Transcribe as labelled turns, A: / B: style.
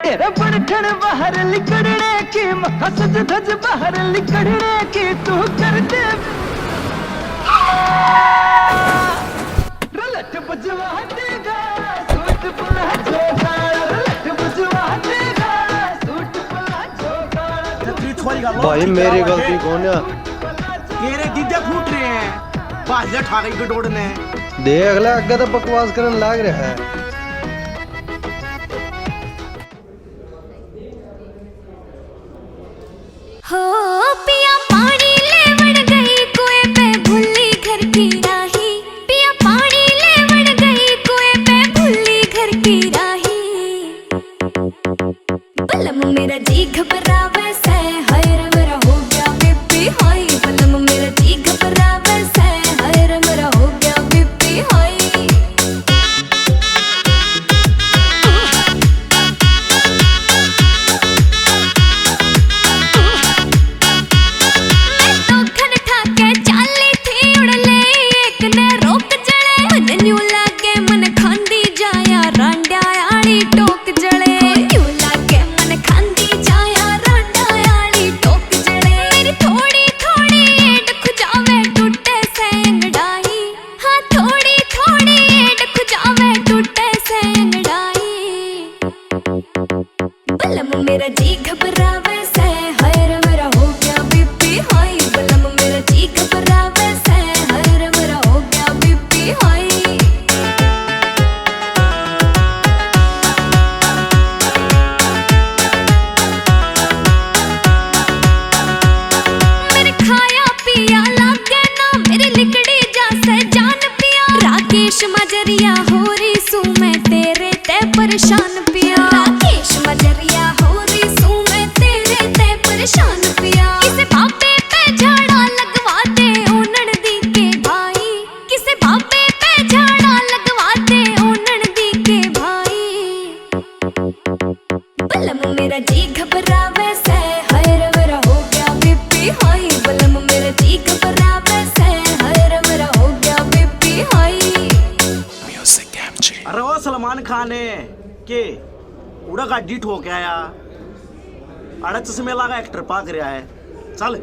A: तेरा बढ़न बाहर लिकड़ने की मखा सज धज बाहर लिकड़ने की तू कर दे रलट बजवा देगा सूट प्लाजो का रलट बजवा देगा सूट प्लाजो का।
B: भाई मेरी गलती कौन है?
C: तेरे दीदे फूट रहे हैं बाहर ठा गई गडोड़ ने
B: देख ले अगे तो बकवास करने लग रहा है।
D: हो पिया पानी लेवड़ गई कुएं पे भूली घर की राही पिया पानी लेवड़ गई कुएं पे भूली घर की राही बलम मेरा जी घबरावे से हाय रे मेरा हो गया बीपी हाई बलम मेरा जी घबरावे से हाय रे मेरा हो गया बीपी हाई मेरा जी घबरावे से हाय रे मेरा हो गया बीपी हाई बलम मेरा जी घबरावे से हाय रे मेरा हो गया बीपी हाई मेरे खाया पिया लागे ना मेरी लिकड़ी जैसे जान पिया राकेश मजरिया हो रही सू मैं तेरे ते परेशान पिया राकेश मजरिया परेशान पिया किसे बाबे पे झाड़ा लगवा दे ओनन दी के भाई किसे बाबे पे झाड़ा लगवा दे ओनन दी के भाई बलम मेरा जी घबरावे से हाय रे मेरा हो गया बीपी हाई बलम मेरा जी घबरावे से हाय रे मेरा हो गया बीपी हाई म्यूजिक एमजी।
C: अरे ओ सलमान खान है के उड़ा गाड़ी ठोक आया अड़च से मेला का एक्टर पाक रहा है चल